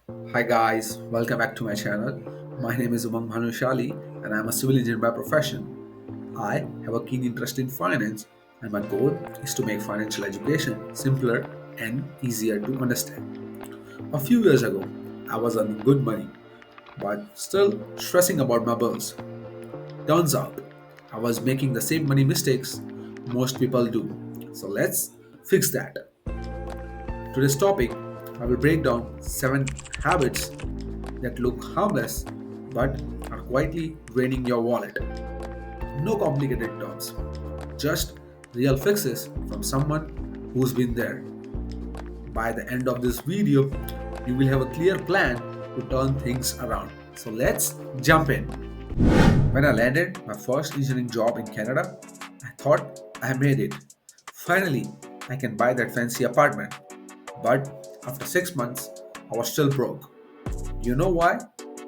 Hi guys, welcome back to my channel. My name is Umang Bhanushali and I am a civil engineer by profession. I have a keen interest in finance and my goal is to make financial education simpler and easier to understand. A few years ago, I was earning good money but still stressing about my bills. Turns out, I was making the same money mistakes most people do. So let's fix that. Today's topic, I will break down 7 habits that look harmless but are quietly draining your wallet. No complicated terms, just real fixes from someone who's been there. By the end of this video, you will have a clear plan to turn things around. So let's jump in. When I landed my first engineering job in Canada, I thought I made it. Finally, I can buy that fancy apartment. But after 6 months, I was still broke. You know why?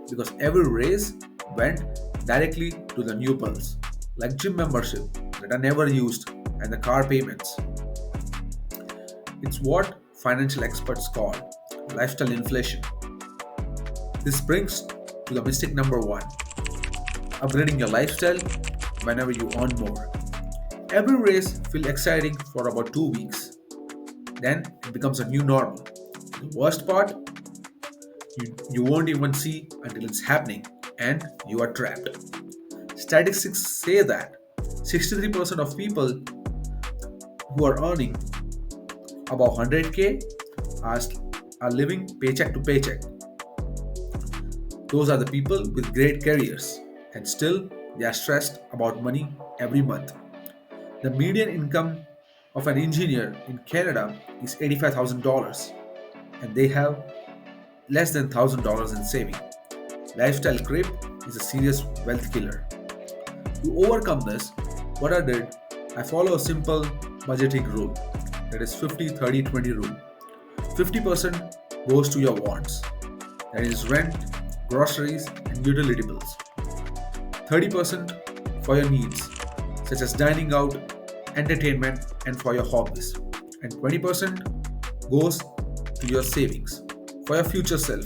Because every raise went directly to the new bills, like gym membership that I never used and the car payments. It's what financial experts call lifestyle inflation. This brings to the mistake number one, upgrading your lifestyle whenever you earn more. Every raise feels exciting for about 2 weeks. Then it becomes a new normal. The worst part, you won't even see until it's happening and you are trapped. Statistics say that 63% of people who are earning above 100k are, are living paycheck to paycheck. Those are the people with great careers and still they are stressed about money every month. The median income of an engineer in Canada is $85,000 and they have less than $1,000 in saving. Lifestyle creep is a serious wealth killer. To overcome this, what I did, I follow a simple budgeting rule that is 50-30-20 rule. 50% goes to your wants, that is rent, groceries, and utility bills. 30% for your needs, such as dining out, entertainment, and for your hobbies. And 20% goes to your savings for your future self,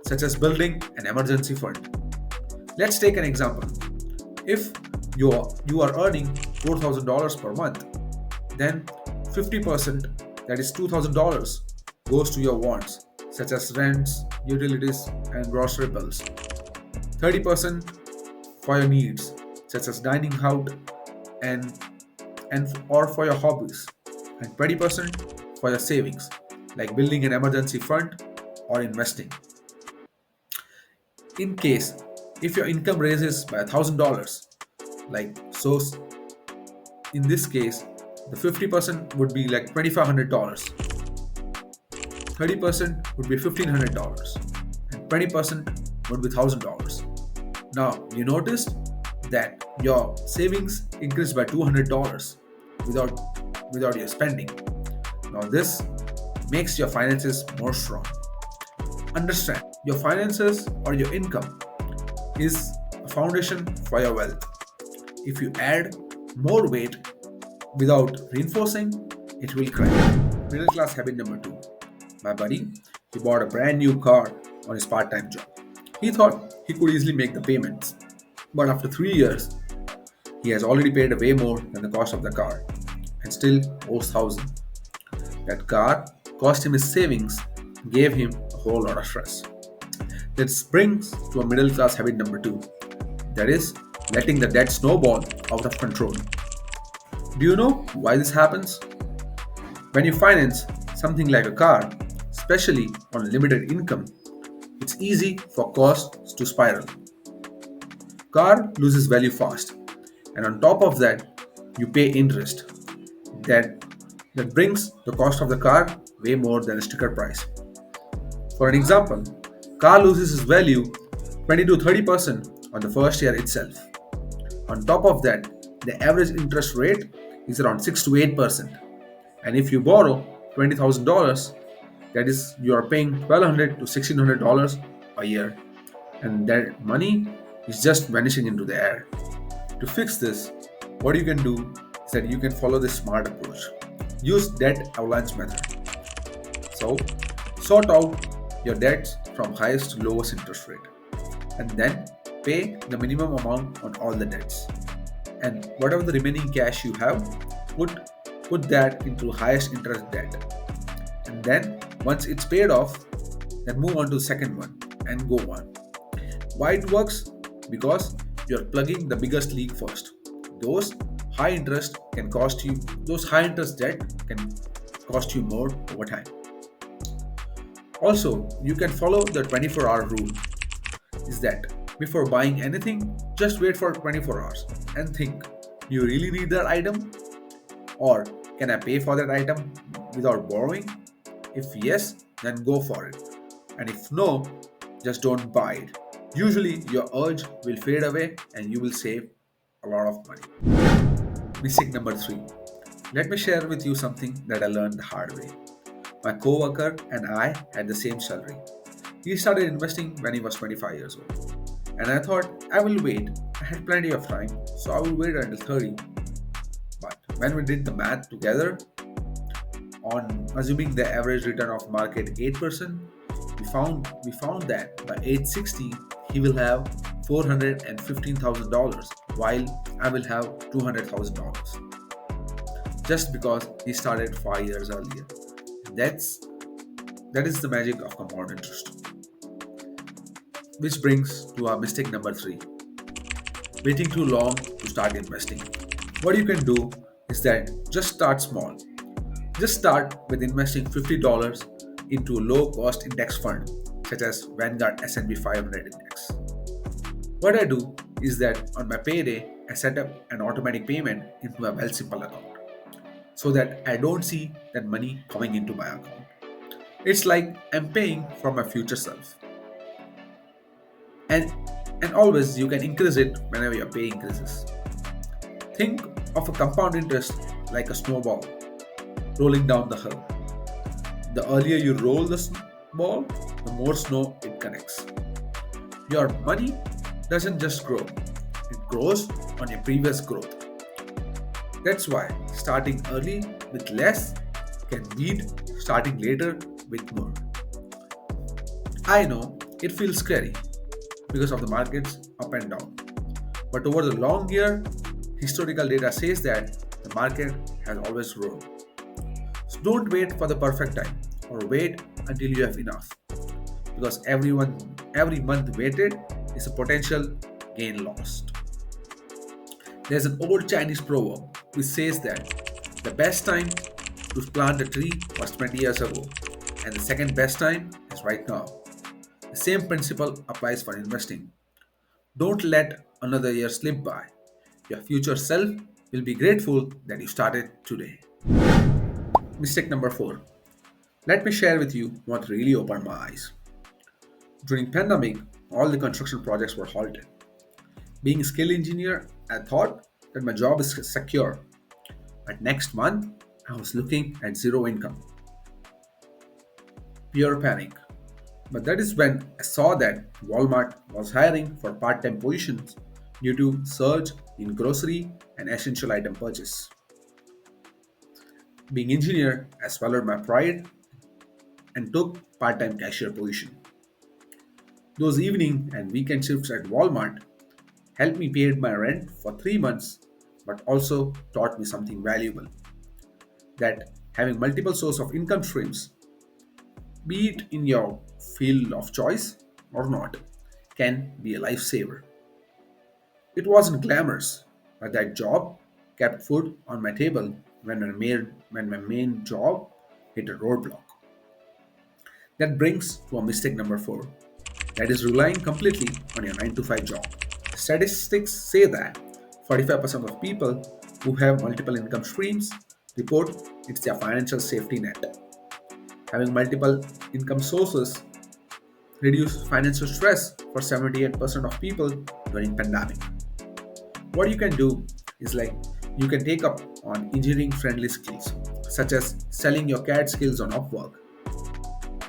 such as building an emergency fund. Let's take an example. If you are earning $4,000 per month, then 50%, that is $2,000, goes to your wants, such as rents, utilities, and grocery bills. 30% for your needs, such as dining out and or for your hobbies, and 20% for your savings, like building an emergency fund or investing. In case if your income raises by $1,000, like so, in this case, the 50% would be like $2,500, 30% would be $1,500, and 20% would be $1,000. Now you noticed that your savings increased by $200 without your spending. Now this makes your finances more strong. Understand, your finances or your income is a foundation for your wealth. If you add more weight without reinforcing, it will crack. Middle class habit number two. My buddy, he bought a brand new car on his part time job. He thought he could easily make the payments. But after 3 years, he has already paid way more than the cost of the car and still owes 1,000. That car cost him his savings, gave him a whole lot of stress. This brings to a middle class habit number two, that is, letting the debt snowball out of control. Do you know why this happens? When you finance something like a car, especially on limited income, it's easy for costs to spiral. Car loses value fast, and on top of that, you pay interest. That that brings the cost of the car way more than the sticker price. For an example, car loses its value 20 to 30% on the first year itself. On top of that, the average interest rate is around 6 to 8%. And if you borrow $20,000, that is, you are paying $1,200 to $1,600 a year, and that money is just vanishing into the air. To fix this, what you can do is that you can follow this smart approach. Use debt avalanche method. So, sort out your debts from highest to lowest interest rate, and then pay the minimum amount on all the debts. And whatever the remaining cash you have, put put that into highest interest debt. And then once it's paid off, then move on to the second one and go on. Why it works? Because you're plugging the biggest leak first. Those high interest can cost you those high interest debt can cost you more over time. Also, you can follow the 24-hour rule. Is that before buying anything, just wait for 24 hours and think, do you really need that item? Or can I pay for that item without borrowing? If yes, then go for it. And if no, just don't buy it. Usually, your urge will fade away and you will save a lot of money. Mistake number three. Let me share with you something that I learned the hard way. My coworker and I had the same salary. He started investing when he was 25 years old. And I thought, I will wait. I had plenty of time, so I will wait until 30. But when we did the math together, on assuming the average return of market 8%, we found that by age 60 he will have $415,000 while I will have $200,000 just because he started 5 years earlier. That's that is the magic of compound interest. Which brings to our mistake number three, waiting too long to start investing. What you can do is that just start small. Just start with investing $50 into a low cost index fund such as Vanguard S&P 500 index. What I do is that on my payday, I set up an automatic payment into my Wealthsimple account so that I don't see that money coming into my account. It's like I'm paying for my future self. And and always you can increase it whenever your pay increases. Think of a compound interest like a snowball rolling down the hill. The earlier you roll the ball, the more snow it collects. Your money doesn't just grow, it grows on your previous growth. That's why starting early with less can beat starting later with more. I know it feels scary because of the markets up and down. But over the long year, historical data says that the market has always grown. So don't wait for the perfect time or wait until you have enough because every month waited is a potential gain lost. There's an old Chinese proverb which says that the best time to plant a tree was 20 years ago and the second best time is right now. The same principle applies for investing. Don't let another year slip by. Your future self will be grateful that you started today. Mistake number 4. Let me share with you what really opened my eyes. During pandemic, all the construction projects were halted. Being a skill engineer, I thought that my job is secure. But next month, I was looking at zero income. Pure panic. But that is when I saw that Walmart was hiring for part-time positions due to surge in grocery and essential item purchase. Being engineer, I swallowed my pride and took part-time cashier position. Those evening and weekend shifts at Walmart helped me pay my rent for 3 months but also taught me something valuable that having multiple source of income streams, be it in your field of choice or not, can be a lifesaver. It wasn't glamorous, but that job kept food on my table when my main job hit a roadblock. That brings to a mistake number 4, that is relying completely on your 9 to 5 job. Statistics say that 45% of people who have multiple income streams report it's their financial safety net. Having multiple income sources reduce financial stress for 78% of people during pandemic. What you can do is like you can take up on engineering friendly skills such as selling your CAD skills on Upwork,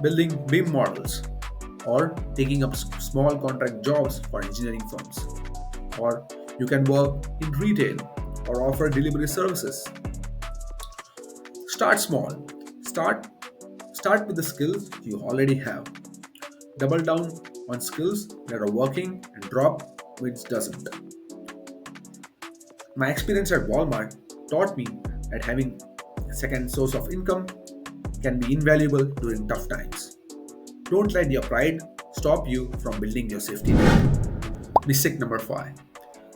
building BIM models, or taking up small contract jobs for engineering firms. Or you can work in retail or offer delivery services. Start small. Start start with the skills you already have. Double down on skills that are working and drop which doesn't. My experience at Walmart taught me that having a second source of income can be invaluable during tough times. Don't let your pride stop you from building your safety net. Mistake number 5.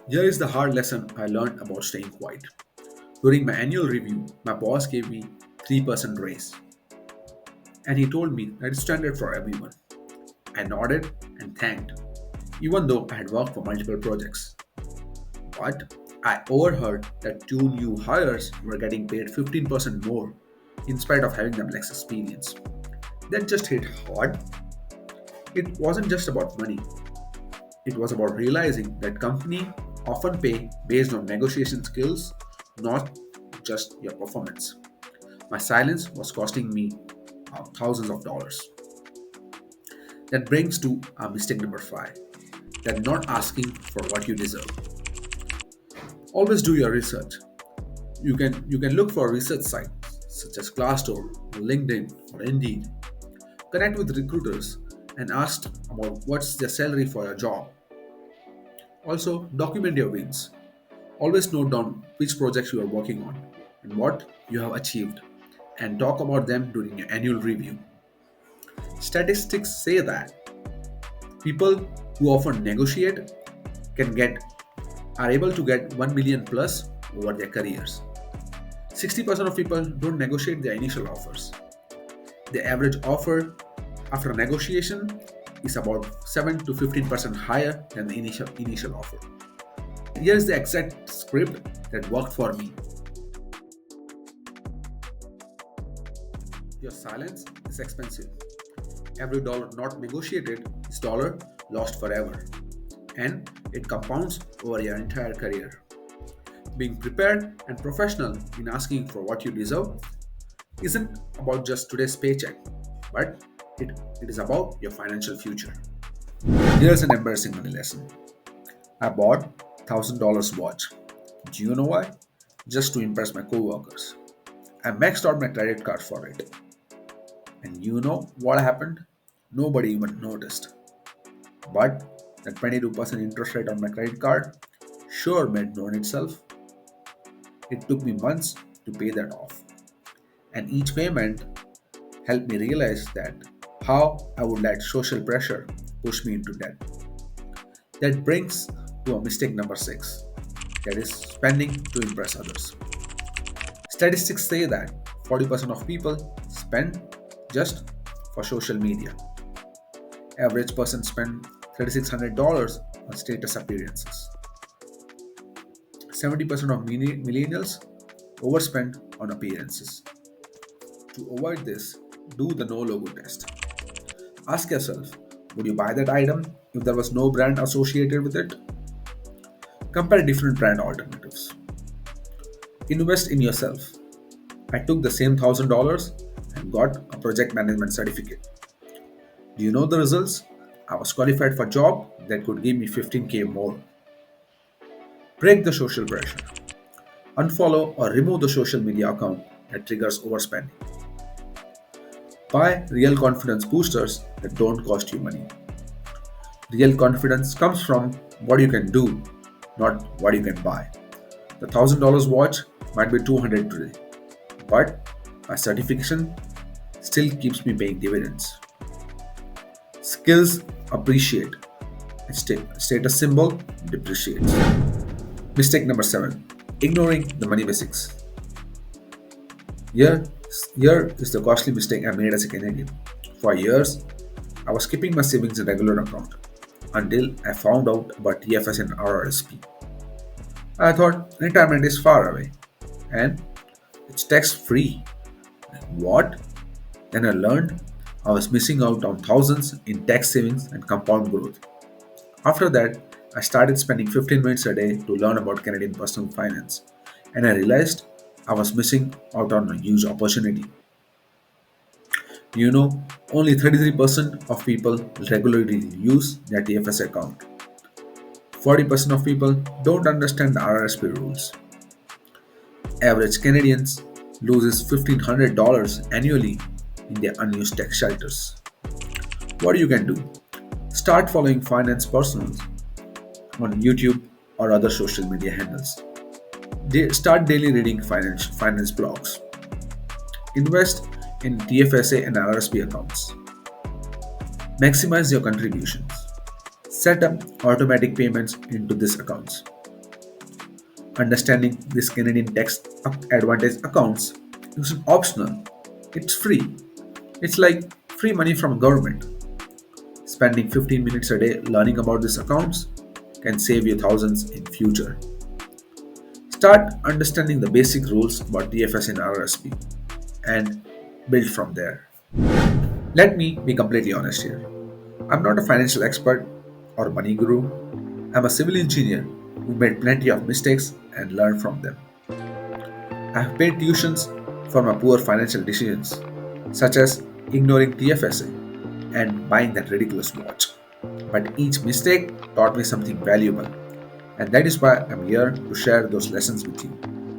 Here is the hard lesson I learned about staying quiet. During my annual review, my boss gave me 3% raise and he told me that it's standard for everyone. I nodded and thanked, even though I had worked for multiple projects. But I overheard that two new hires were getting paid 15% more in spite of having them less experience. That just hit hard. It wasn't just about money, it was about realizing that companies often pay based on negotiation skills, not just your performance. My silence was costing me thousands of dollars. That brings to our mistake number 5, that not asking for what you deserve. Always do your research. You can look for research sites such as Glassdoor, or LinkedIn, or Indeed. Connect with recruiters and ask about what's their salary for your job. Also, document your wins. Always note down which projects you are working on and what you have achieved, and talk about them during your annual review. Statistics say that people who often negotiate can get are able to get 1 million plus over their careers. 60% of people don't negotiate their initial offers. The average offer after negotiation is about 7 to 15% higher than the initial offer. Here's the exact script that worked for me. Your silence is expensive. Every dollar not negotiated is dollar lost forever, and it compounds over your entire career. Being prepared and professional in asking for what you deserve isn't about just today's paycheck, but it is about your financial future. Here's an embarrassing money lesson. I bought $1,000 watch. Do you know why? Just to impress my coworkers. I maxed out my credit card for it. And you know what happened? Nobody even noticed. But the 22% interest rate on my credit card sure made known itself. It took me months to pay that off. And each payment helped me realize that how I would let social pressure push me into debt. That brings to a mistake number 6, that is spending to impress others. Statistics say that 40% of people spend just for social media. Average person spend $3,600 on status appearances. 70% of millennials overspend on appearances. To avoid this, do the no logo test. Ask yourself, would you buy that item if there was no brand associated with it? Compare different brand alternatives. Invest in yourself. I took the same $1,000 and got a project management certificate. Do you know the results? I was qualified for a job that could give me 15k more. Break the social pressure. Unfollow or remove the social media account that triggers overspending. Buy real confidence boosters that don't cost you money. Real confidence comes from what you can do, not what you can buy. The $1,000 watch might be 200 today, but my certification still keeps me paying dividends. Skills appreciate, and status symbol depreciates. Mistake number 7, ignoring the money basics. Here, here is the costly mistake I made as a Canadian. For years, I was keeping my savings in regular account until I found out about TFS and RRSP. I thought retirement is far away and it's tax free. What? Then I learned I was missing out on thousands in tax savings and compound growth. After that, I started spending 15 minutes a day to learn about Canadian personal finance, and I realized I was missing out on a huge opportunity. You know, only 33% of people regularly use their TFS account. 40% of people don't understand the RRSP rules. Average Canadians loses $1,500 annually in their unused tax shelters. What you can do? Start following finance personals on YouTube or other social media handles. Start daily reading finance blogs. Invest in TFSA and RSP accounts. Maximize your contributions. Set up automatic payments into these accounts. Understanding this Canadian tax advantage accounts is optional. It's free. It's like free money from government. Spending 15 minutes a day learning about these accounts can save you thousands in future. Start understanding the basic rules about TFS and RSP and build from there. Let me be completely honest here. I'm not a financial expert or money guru. I'm a civil engineer who made plenty of mistakes and learned from them. I have paid tuitions for my poor financial decisions, such as ignoring TFSA and buying that ridiculous watch. But each mistake taught me something valuable, and that is why I'm here to share those lessons with you.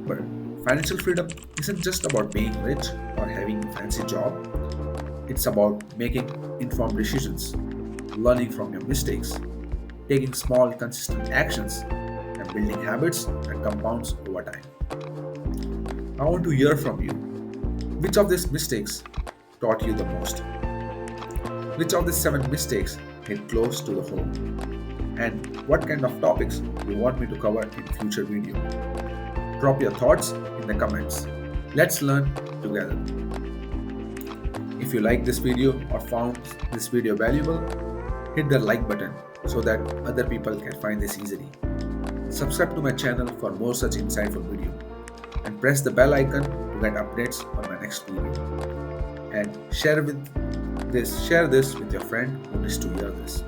But financial freedom isn't just about being rich or having a fancy job, it's about making informed decisions, learning from your mistakes, taking small, consistent actions, and building habits that compounds over time. I want to hear from you. Which of these mistakes taught you the most? Which of these 7 mistakes hit close to the home? And what kind of topics you want me to cover in future video? Drop your thoughts in the comments. Let's learn together. If you like this video or found this video valuable, hit the like button so that other people can find this easily. Subscribe to my channel for more such insightful video and press the bell icon to get updates on my next video. And share this with your friend who needs to hear this.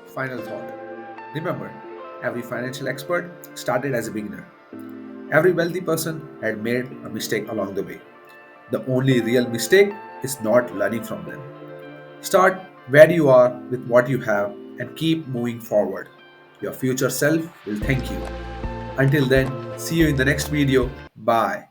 Final thought. Remember, every financial expert started as a beginner. Every wealthy person had made a mistake along the way. The only real mistake is not learning from them. Start where you are with what you have and keep moving forward. Your future self will thank you. Until then, see you in the next video. Bye.